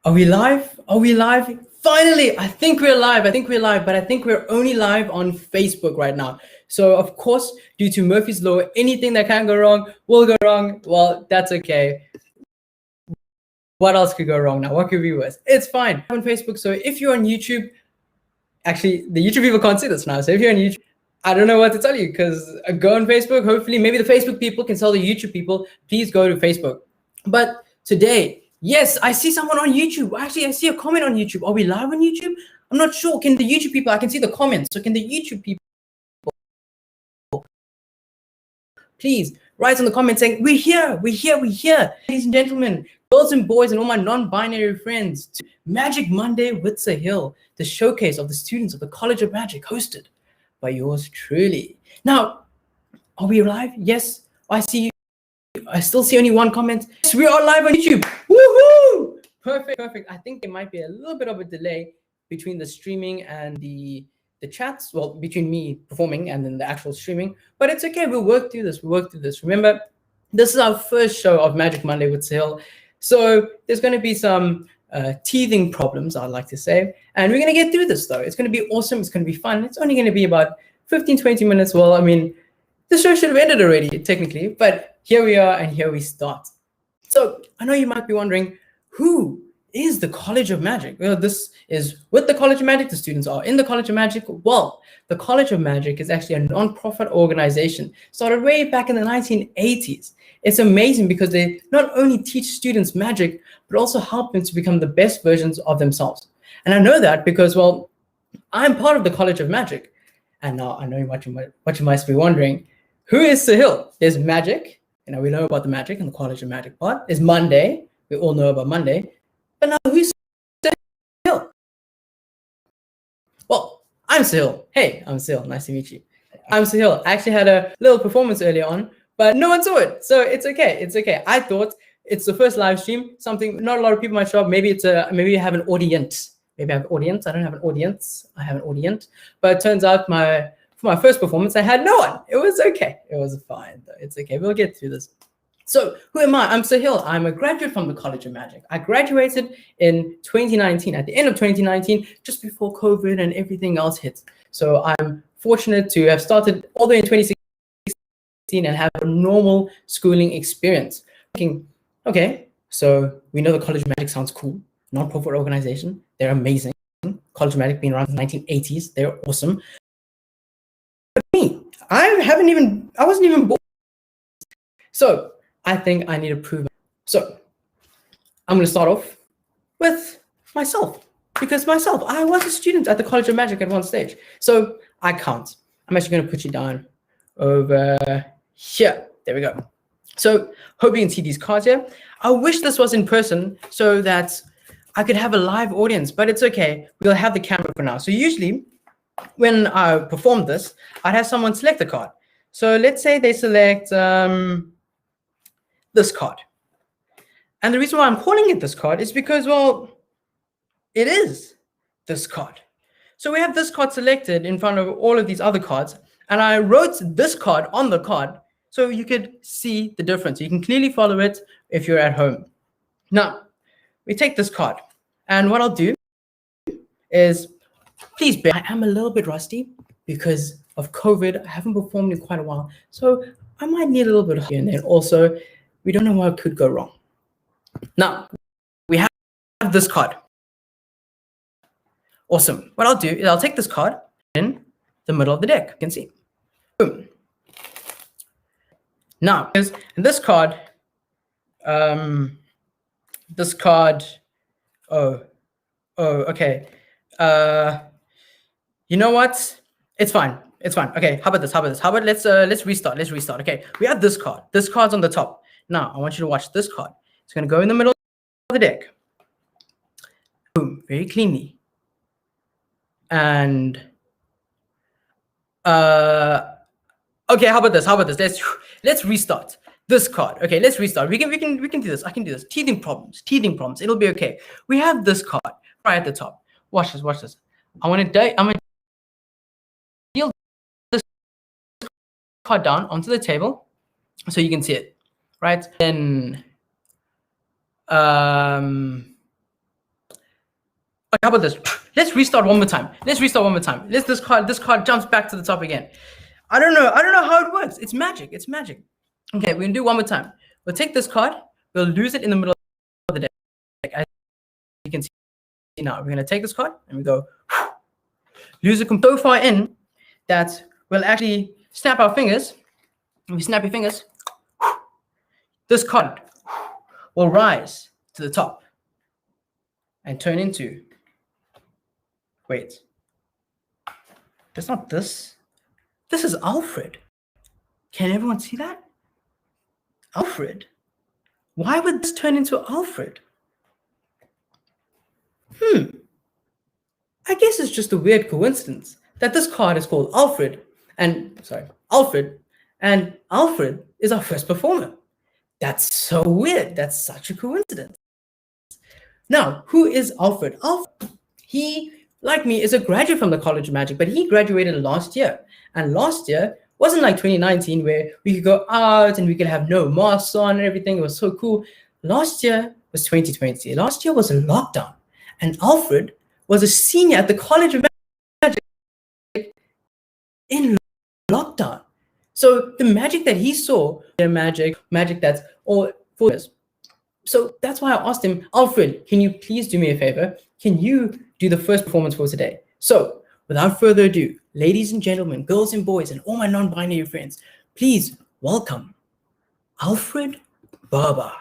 Are we live? Are we live? Finally, I think we're live. I think we're live, but I think we're only live on Facebook right now. So, of course, due to Murphy's Law, anything that can go wrong will go wrong. Well, that's okay. What else could go wrong now? What could be worse? It's fine. I'm on Facebook. So, if you're on YouTube, actually, the YouTube people can't see this now. So, if you're on YouTube, I don't know what to tell you because go on Facebook. Hopefully, maybe the Facebook people can tell the YouTube people, please go to Facebook. But today, yes, I see someone on YouTube. Actually, I see a comment on YouTube. Are we live on YouTube? I'm not sure. Can the YouTube people, I can see the comments. So can the YouTube people please write in the comments saying, we're here, we're here, we're here. Ladies and gentlemen, girls and boys and all my non-binary friends, to Magic Monday with Sahil, the showcase of the students of the College of Magic hosted by yours truly. Now, are we live? Yes, I see. I still see only one comment. Yes, we are live on YouTube. Woohoo! Perfect, perfect. I think there might be a little bit of a delay between the streaming and the chats. Well, between me performing and then the actual streaming. But it's okay. We'll work through this. We'll work through this. Remember, this is our first show of Magic Monday with Sahil. So there's going to be some teething problems, I'd like to say. And we're going to get through this, though. It's going to be awesome. It's going to be fun. It's only going to be about 15, 20 minutes. Well, I mean, the show should have ended already, technically, but here we are and here we start. So I know you might be wondering, who is the College of Magic? Well, this is with the College of Magic. The students are in the College of Magic. Well, the College of Magic is actually a non-profit organization started way back in the 1980s. It's amazing because they not only teach students magic, but also help them to become the best versions of themselves. And I know that because, well, I'm part of the College of Magic. And now I know what you might be wondering. Who is Sahil? There's Magic. We know about the Magic and the College of Magic part. There's Monday. We all know about Monday. But now who's Sahil? Well, I'm Sahil. Hey, I'm Sahil. Nice to meet you. I'm Sahil. I actually had a little performance earlier on, but no one saw it. So it's okay. It's okay. I thought it's the first live stream. Something not a lot of people might show up. Maybe maybe you have an audience. Maybe I have an audience. I don't have an audience. I have an audience. But it turns out for my first performance, I had no one. It was okay. It was fine, though. It's okay. We'll get through this. So who am I? I'm Sahil. I'm a graduate from the College of Magic. I graduated in 2019, at the end of 2019, just before COVID and everything else hit. So I'm fortunate to have started all the way in 2016 and have a normal schooling experience. Thinking, okay, so we know the College of Magic sounds cool. Non-profit organization. They're amazing. College of Magic being around the 1980s. They're awesome. I wasn't even born. So I think I need to prove it. So I'm going to start off with myself, because I was a student at the College of Magic at one stage. So I can't. I'm actually going to put you down over here. There we go. So hope you can see these cards here. I wish this was in person so that I could have a live audience, but it's okay. We'll have the camera for now. So usually when I perform this, I'd have someone select a card. So let's say they select this card. And the reason why I'm calling it this card is because, well, it is this card. So we have this card selected in front of all of these other cards. And I wrote this card on the card so you could see the difference. You can clearly follow it if you're at home. Now, we take this card. And what I'll do is, please bear, I am a little bit rusty because of COVID. I haven't performed in quite a while. So I might need a little bit of help. And then also, we don't know what could go wrong. Now, we have this card. Awesome. What I'll do is I'll take this card in the middle of the deck. You can see. Boom. Now, in this card, okay. You know what? It's fine. It's fine. Okay, how about this? How about let's restart. Okay, we have this card. This card's on the top. Now, I want you to watch this card. It's going to go in the middle of the deck. Boom, very cleanly. And okay, how about this? Let's restart this card. Okay, let's restart. We can do this. I can do this. Teething problems. It'll be okay. We have this card right at the top. Watch this. I'm gonna deal this card down onto the table so you can see it. Right? Then Okay, how about this? Let's restart one more time. This card jumps back to the top again. I don't know how it works. It's magic. Okay, we're gonna do one more time. We'll take this card, we'll lose it in the middle of the deck. As you can see now, we're gonna take this card and we go lose it so far in that we'll actually snap our fingers. If we snap your fingers, this card will rise to the top and turn into, wait, it's not this. This is Alfred. Can everyone see that? Alfred? Why would this turn into Alfred? I guess it's just a weird coincidence that this card is called Alfred, and Alfred is our first performer. That's so weird. That's such a coincidence. Now, who is Alfred? Alfred, he, like me, is a graduate from the College of Magic, but he graduated last year. And last year wasn't like 2019 where we could go out and we could have no masks on and everything. It was so cool. Last year was 2020. Last year was a lockdown. And Alfred was a senior at the College of Magic in lockdown. So the magic that he saw, magic that's all for us. So that's why I asked him, Alfred, can you please do me a favor? Can you do the first performance for today? So without further ado, ladies and gentlemen, girls and boys, and all my non-binary friends, please welcome Alfred Barber.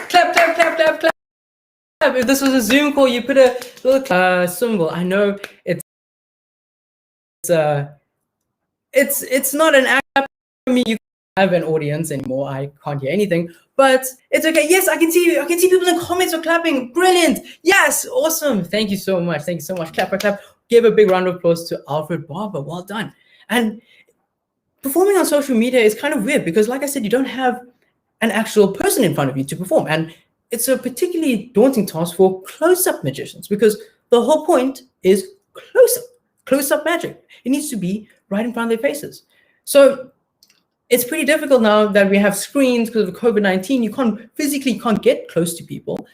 Clap, clap, clap, clap, clap. If this was a Zoom call, you put a little symbol. I know it's not an act. I mean, you have an audience anymore. I can't hear anything, but it's okay. Yes, I can see you. I can see people in the comments are clapping. Brilliant. Yes, awesome. Thank you so much. Thank you so much. Clap, clap, clap. Give a big round of applause to Alfred Barber. Well done. And performing on social media is kind of weird because, like I said, you don't have an actual person in front of you to perform. And it's a particularly daunting task for close-up magicians because the whole point is close-up magic. It needs to be right in front of their faces. So it's pretty difficult now that we have screens because of COVID-19. You physically can't get close to people.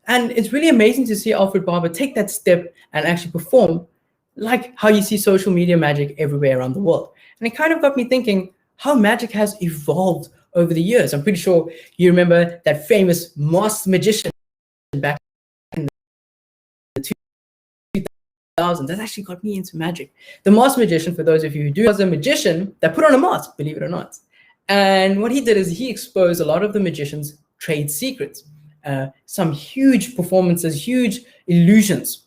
And it's really amazing to see Alfred Barber take that step and actually perform like how you see social media magic everywhere around the world. And it kind of got me thinking how magic has evolved over the years. I'm pretty sure you remember that famous masked magician back in the 2000s. That actually got me into magic. The masked magician, for those of you who do, was a magician that put on a mask, believe it or not. And what he did is he exposed a lot of the magician's trade secrets, some huge performances, huge illusions.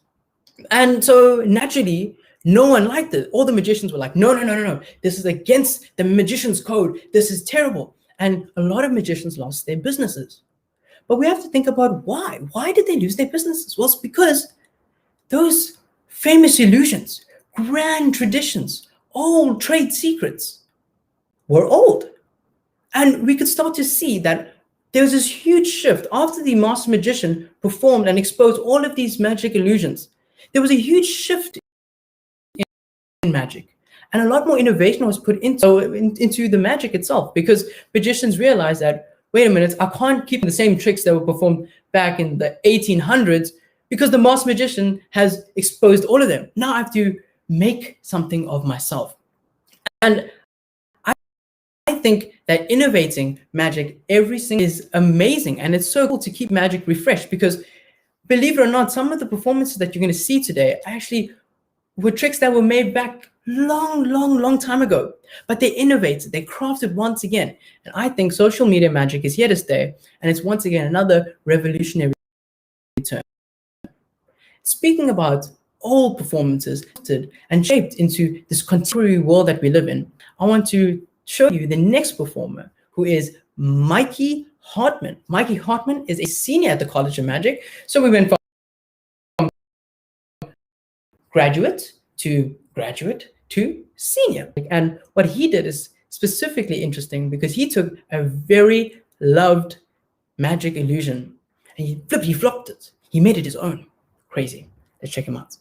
And so naturally, no one liked it. All the magicians were like, no. This is against the magician's code. This is terrible. And a lot of magicians lost their businesses. But we have to think about why. Why did they lose their businesses? Well, it's because those famous illusions, grand traditions, old trade secrets were old. And we could start to see that there was this huge shift after the master magician performed and exposed all of these magic illusions. There was a huge shift in magic. And a lot more innovation was put into the magic itself because magicians realized that, wait a minute, I can't keep the same tricks that were performed back in the 1800s because the master magician has exposed all of them. Now I have to make something of myself. And I think that innovating magic every single is amazing. And it's so cool to keep magic refreshed because, believe it or not, some of the performances that you're going to see today actually were tricks that were made back long time ago. But they innovated, they crafted once again. And I think social media magic is here to stay. And it's once again another revolutionary term. Speaking about all performances and shaped into this contemporary world that we live in, I want to show you the next performer, who is Mikey Hartman. Mikey Hartman is a senior at the College of Magic. So we went from graduate to senior. And what he did is specifically interesting because he took a very loved magic illusion and he flopped it. He made it his own. Crazy. Let's check him out.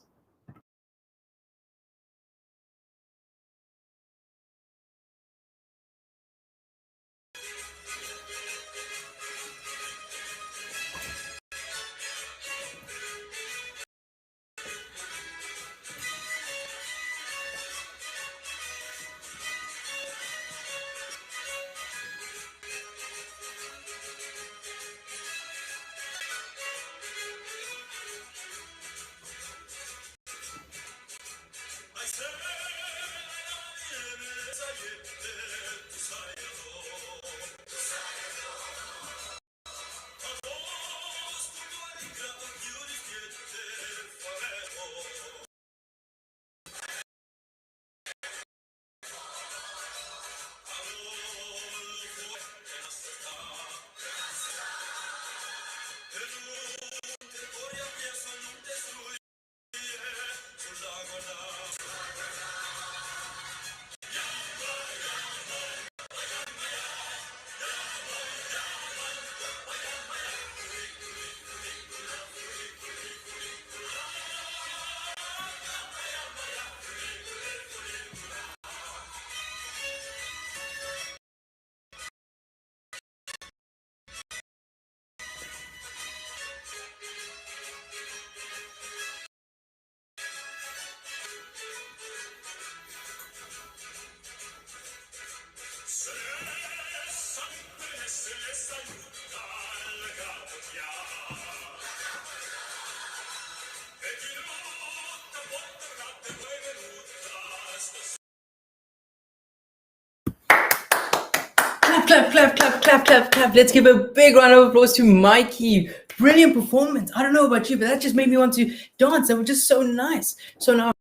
Clap. Let's give a big round of applause to Mikey. Brilliant performance. I don't know about you, but that just made me want to dance. That was just so nice. So now,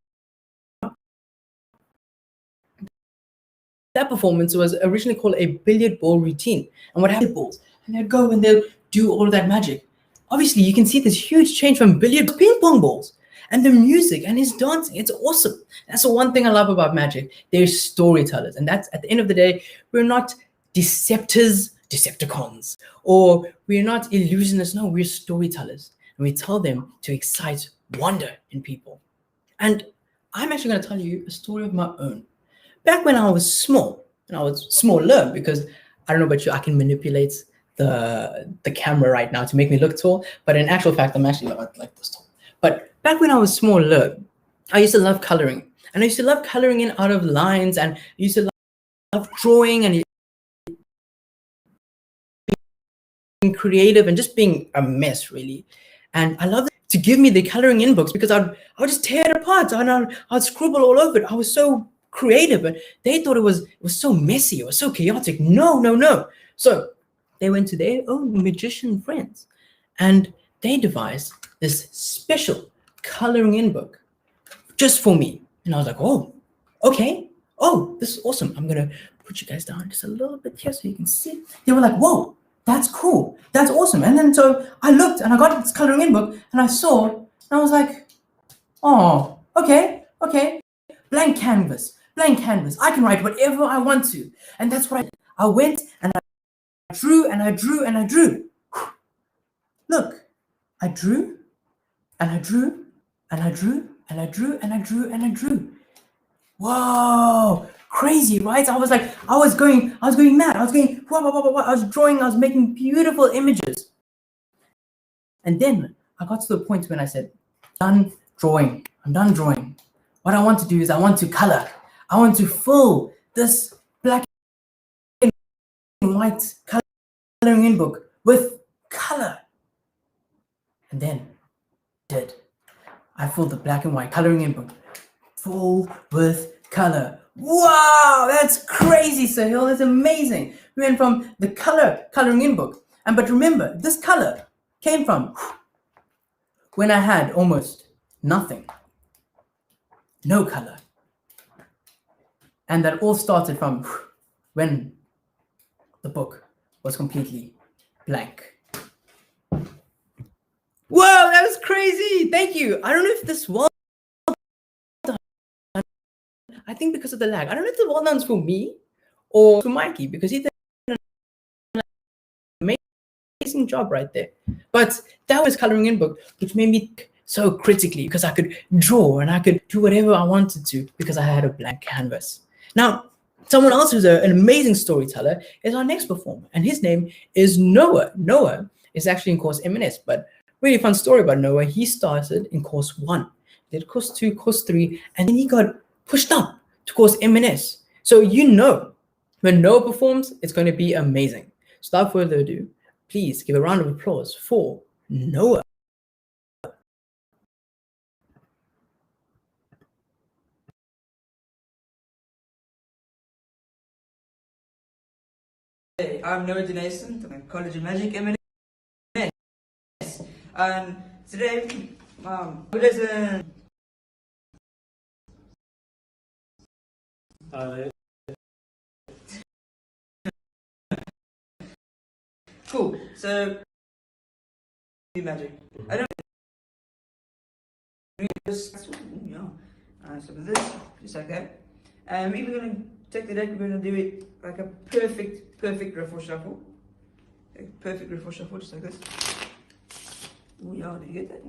that performance was originally called a billiard ball routine. And what happened, balls, and they'd go and they'll do all of that magic. Obviously, you can see this huge change from billiard to ping pong balls. And the music and his dancing, it's awesome. That's the one thing I love about magic. They're storytellers. And that's, at the end of the day, we're not Decepticons, or we're not illusionists. No, we're storytellers. And we tell them to excite wonder in people. And I'm actually going to tell you a story of my own. Back when I was small, and I was smaller because I don't know about you, I can manipulate the camera right now to make me look tall. But in actual fact, I'm actually like this tall. But back when I was smaller, I used to love coloring. And I used to love coloring in out of lines, and I used to love drawing and being creative and just being a mess, really. And I love to give me the coloring in books because I would just tear it apart and I'd scribble all over it. I was so creative, and they thought it was so messy, it was so chaotic. No. So they went to their own magician friends and they devised this special coloring in book just for me. And I was like, oh, okay. Oh, this is awesome. I'm going to put you guys down just a little bit here so you can see. They were like, whoa, that's cool. That's awesome. And then so I looked and I got this coloring in book and I saw, and I was like, oh, okay. Blank canvas. I can write whatever I want to. And that's what I went and I drew and I drew and I drew. Look, I drew and I drew and I drew and I drew and I drew and I drew. Whoa, crazy, right? I was going mad. I was going, I was drawing, I was making beautiful images. And then I got to the point when I said, I'm done drawing. What I want to do is I want to color. I want to fill this black and white coloring in book with color. And then I filled the black and white coloring in book full with color. Wow, that's crazy, Sahil. That's amazing. We went from the coloring in book. But remember, this color came from when I had almost nothing. No color. And that all started from when the book was completely blank. Whoa, that was crazy. Thank you. I don't know if this was, I think because of the lag. I don't know if the well done's for me or for Mikey, because he did an amazing job right there. But that was coloring in book, which made me so critically, because I could draw and I could do whatever I wanted to because I had a blank canvas. Now, someone else who's an amazing storyteller is our next performer, and his name is Noah. Noah is actually in course M&S, but really fun story about Noah. He started in course 1, did course 2, course 3, and then he got pushed up to course M&S. So when Noah performs, it's going to be amazing. So without further ado, please give a round of applause for Noah. Hey, I'm Noah Denason from College of Magic M&S. Today, listen. Cool. So, magic. I don't. So with this, just like that. We're gonna take the deck. We're gonna do it like a perfect riffle shuffle. Okay, perfect riffle shuffle, just like this. Oh yeah, did you get that?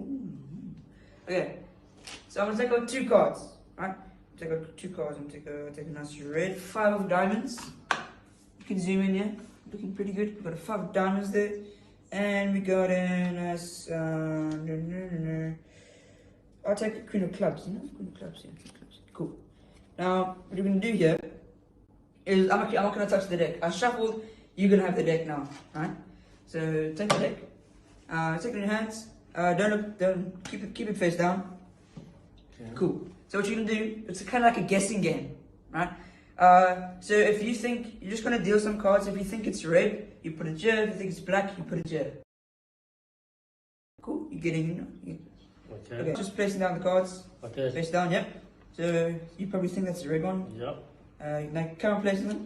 Okay. So I'm gonna take out 2 cards. Right? Take out 2 cards. I'm gonna take a nice red 5 of diamonds. You can zoom in here. Looking pretty good. We've got a 5 of diamonds there, and we got a nice. I'll take the queen of clubs. Queen of clubs. Yeah, cool. Now, what we're going to do here is, I'm not going to touch the deck. I shuffled, you're going to have the deck now, right? So, take the deck, take it in your hands, don't keep it face down. Okay. Cool. So what you're going to do, it's kind of like a guessing game, right? So if you think, you're just going to deal some cards. If you think it's red, you put it here. If you think it's black, you put it here. Cool, you're getting, Okay, just placing down the cards. Okay. Face down, yep. So you probably think that's the red one. Yep. Now come on, placing them.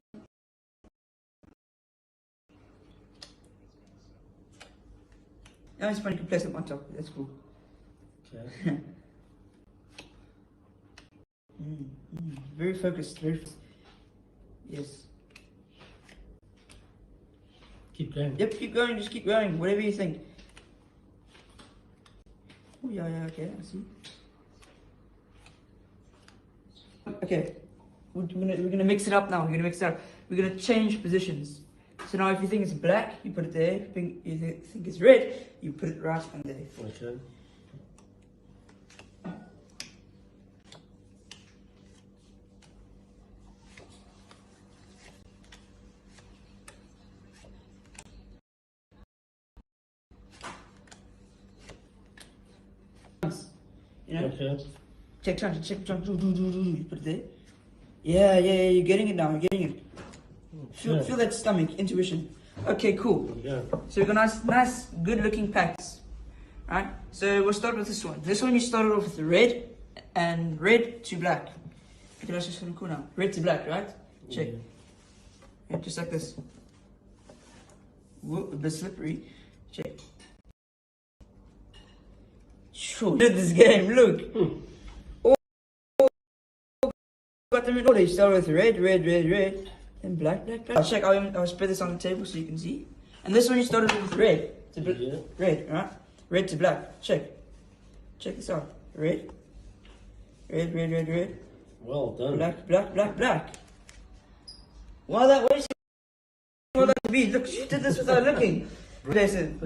Now it's funny, you can place them on top. That's cool. Okay. Very focused. Yes. Keep going. Yep, keep going. Just keep going. Whatever you think. Oh yeah, okay, I see. Okay, we're gonna mix it up now. We're gonna change positions. So now, if you think it's black, you put it there. If you think it's red, you put it right on there. Okay. You know? Okay. Check, you put it there. Yeah, you're getting it now, you're getting it. Feel that stomach, intuition. Okay, cool. Yeah. So we've got nice, good looking packs. Right? So we'll start with this one. This one you started off with red and red to black. Okay, that's just gonna cool now. Red to black, right? Check. Yeah, just like this. Whoa, a bit slippery. Check. Sure, look at this game, look. Got them in order. You start with red, then black. Check, I'll spread this on the table so you can see. And this one you started with red. Red, right? Red to black. Check this out. Red. Well done. Black. What is that to be? Look, she did this without looking. Listen.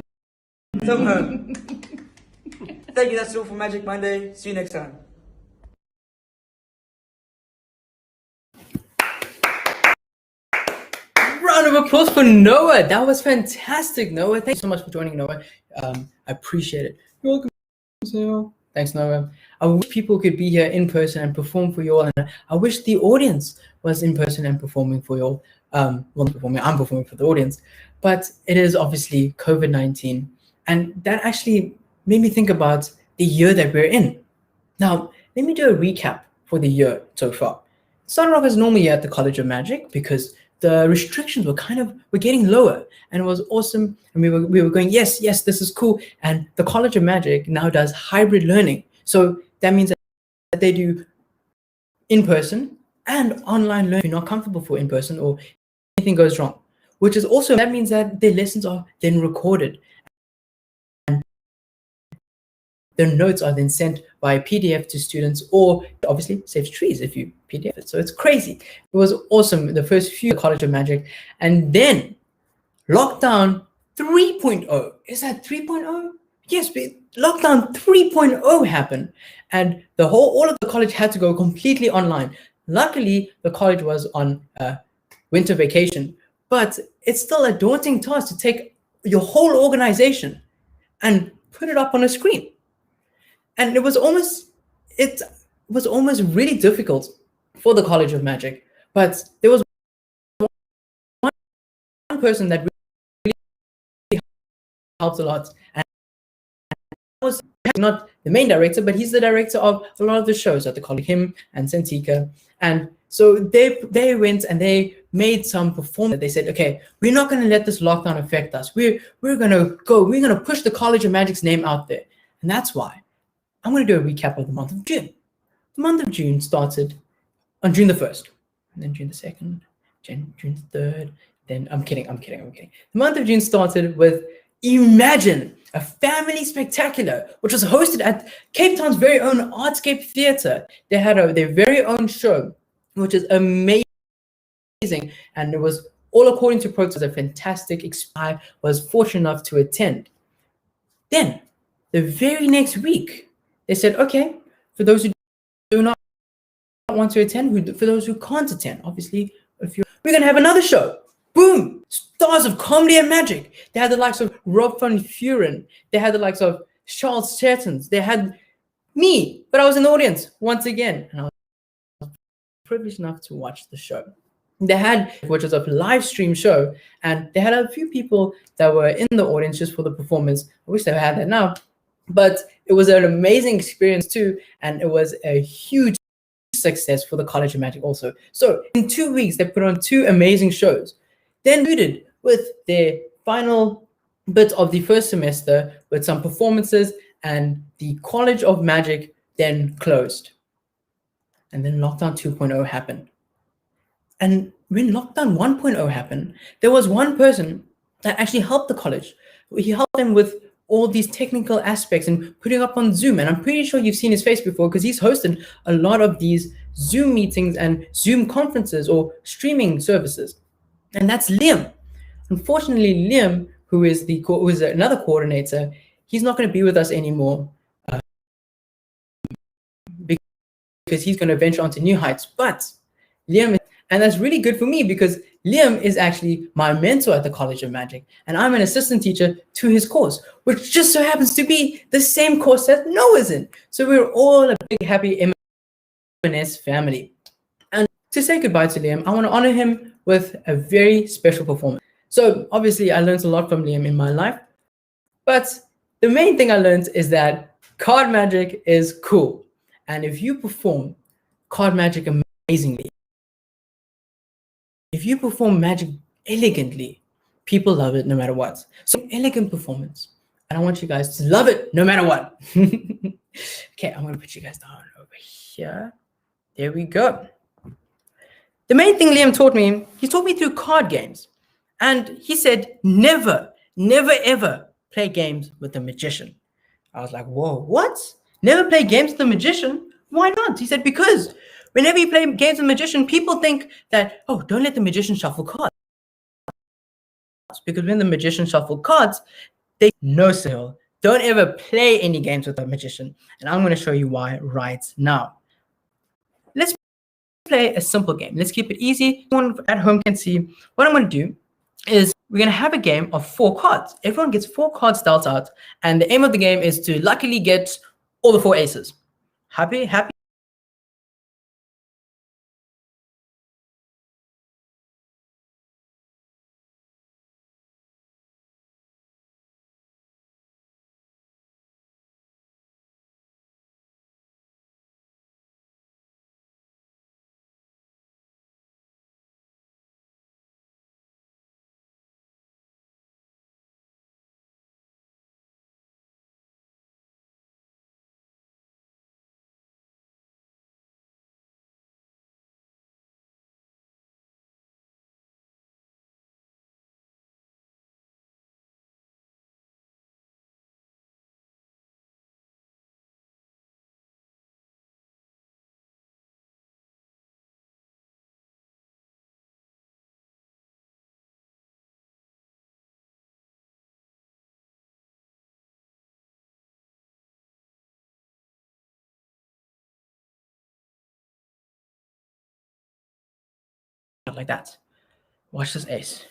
Thank you, that's all for Magic Monday. See you next time. Round of applause for Noah. That was fantastic, Noah. Thank you so much for joining, Noah. I appreciate it. You're welcome, Sahil. Thanks, Noah. I wish people could be here in person and perform for you all. And I wish the audience was in person and performing for you all. Well, not performing, I'm performing for the audience. But it is obviously COVID-19. And that actually made me think about the year that we're in. Now, let me do a recap for the year so far. It started off as normal year at the College of Magic because the restrictions were getting lower, and it was awesome. And we were going, yes, this is cool. And the College of Magic now does hybrid learning. So that means that they do in person and online learning if you're not comfortable for in person or anything goes wrong. Which is also, that means that their lessons are then recorded. The notes are then sent by PDF to students, or obviously saves trees if you PDF it. So it's crazy. It was awesome the first few College of Magic. And then lockdown 3.0. Is that 3.0? Yes, lockdown 3.0 happened. And all of the college had to go completely online. Luckily, the college was on winter vacation, but it's still a daunting task to take your whole organization and put it up on a screen. And it was almost really difficult for the College of Magic. But there was one person that really helped a lot. And was not the main director, but he's the director of a lot of the shows at the college, him and Santika. And so they went and they made some performance. They said, okay, we're not going to let this lockdown affect us. We're going to push the College of Magic's name out there. And that's why I'm going to do a recap of the month of June. The month of June started on June the 1st, and then June the 2nd, June the 3rd. Then I'm kidding. The month of June started with Imagine, a family spectacular, which was hosted at Cape Town's very own Artscape Theatre. They had their very own show, which is amazing. And it was all according to protocol. A fantastic experience. I was fortunate enough to attend. Then, the very next week, they said, okay, for those who do not want to attend, for those who can't attend, obviously, we're going to have another show. Boom! Stars of comedy and magic. They had the likes of Rob van Vuren. They had the likes of Charles Chertons. They had me, but I was in the audience once again. And I was privileged enough to watch the show. They had, which was a live stream show, and they had a few people that were in the audience just for the performance. I wish they had that now. But it was an amazing experience too, and it was a huge success for the College of Magic also. So in 2 weeks, they put on 2 amazing shows. Then concluded with their final bit of the first semester with some performances, and the College of Magic then closed. And then lockdown 2.0 happened. And when lockdown 1.0 happened, there was one person that actually helped the college. He helped them with all these technical aspects and putting up on Zoom. And I'm pretty sure you've seen his face before because he's hosted a lot of these Zoom meetings and Zoom conferences or streaming services. And that's Liam. Unfortunately, Liam, who is another coordinator, he's not going to be with us anymore because he's going to venture onto new heights. But Liam, and that's really good for me because Liam is actually my mentor at the College of Magic, and I'm an assistant teacher to his course, which just so happens to be the same course that Noah's in. So we're all a big, happy M&S family. And to say goodbye to Liam, I want to honor him with a very special performance. So obviously, I learned a lot from Liam in my life, but the main thing I learned is that card magic is cool. And if you perform card magic amazingly, if you perform magic elegantly, people love it no matter what. So elegant performance. And I want you guys to love it no matter what. Okay, I'm going to put you guys down over here. There we go. The main thing Liam taught me, he taught me through card games. And he said, never, ever play games with a magician. I was like, whoa, what? Never play games with a magician? Why not? He said, because whenever you play games with a magician, people think that, oh, don't let the magician shuffle cards. Because when the magician shuffles cards, they know, Sahil, don't ever play any games with a magician. And I'm going to show you why right now. Let's play a simple game. Let's keep it easy. Everyone at home can see. What I'm going to do is we're going to have a game of 4 cards. Everyone gets 4 cards dealt out. And the aim of the game is to luckily get all the 4 aces. Happy, happy. Like that. Watch this ace.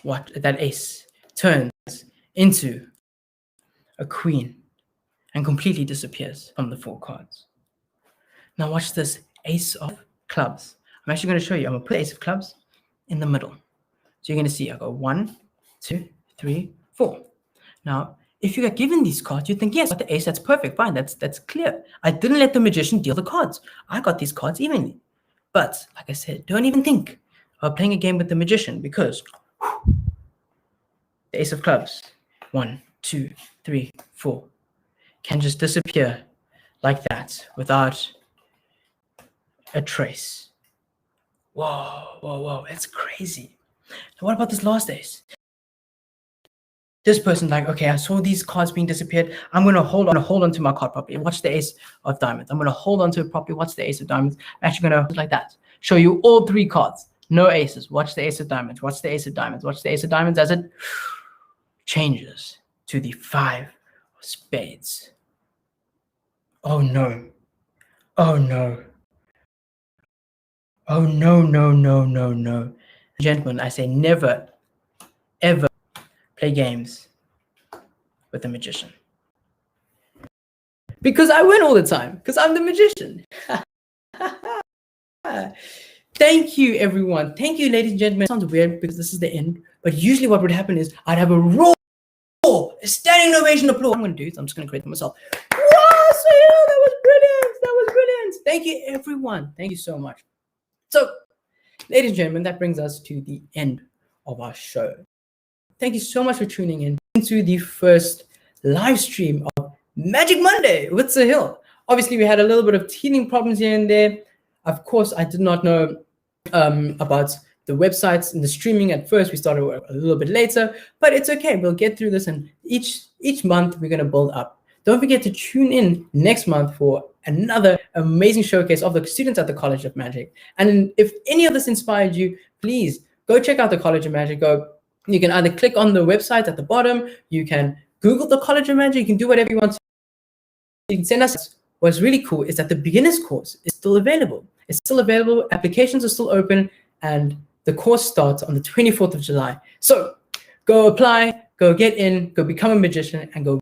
What that ace turns into a queen and completely disappears from the 4 cards. Now watch this ace of clubs. I'm actually going to show you. I'm going to put ace of clubs in the middle. So you're going to see I go 1, 2, 3, 4. Now, if you got given these cards, you'd think, yes, I got the ace, that's perfect, fine, that's clear. I didn't let the magician deal the cards. I got these cards evenly. But, like I said, don't even think of playing a game with the magician because the ace of clubs, 1, 2, 3, 4, can just disappear like that without a trace. Whoa, whoa, whoa, it's crazy. Now, what about this last ace? This person's like, okay, I saw these cards being disappeared. I'm going to hold on to my card properly. Watch the ace of diamonds. I'm going to hold on to it properly. Watch the ace of diamonds. I'm actually going to, like that, show you all 3 cards. No aces. Watch the ace of diamonds. Watch the ace of diamonds. Watch the ace of diamonds as it changes to the 5 of spades. Oh, no. Oh, no. Oh, no, no, no, no, no. Gentlemen, I say never, ever play games with a magician. Because I win all the time, because I'm the magician. Thank you, everyone. Thank you, ladies and gentlemen. It sounds weird because this is the end, but usually what would happen is I'd have a roar, a standing ovation applause. What I'm going to do is I'm just going to create it myself. Wow, Sahil, that was brilliant. That was brilliant. Thank you, everyone. Thank you so much. So, ladies and gentlemen, that brings us to the end of our show. Thank you so much for tuning in to the first live stream of Magic Monday with Sahil. Obviously, we had a little bit of teething problems here and there. Of course, I did not know about the websites and the streaming at first. We started a little bit later, but it's okay. We'll get through this, and each month we're going to build up. Don't forget to tune in next month for another amazing showcase of the students at the College of Magic. And if any of this inspired you, please go check out the College of Magic. You can either click on the website at the bottom, you can Google the College of Magic, you can do whatever you want. You can send us. What's really cool is that the beginner's course is still available. It's still available, applications are still open, and the course starts on the 24th of July. So go apply, go get in, go become a magician, and go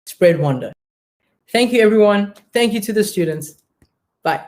spread wonder. Thank you, everyone. Thank you to the students. Bye.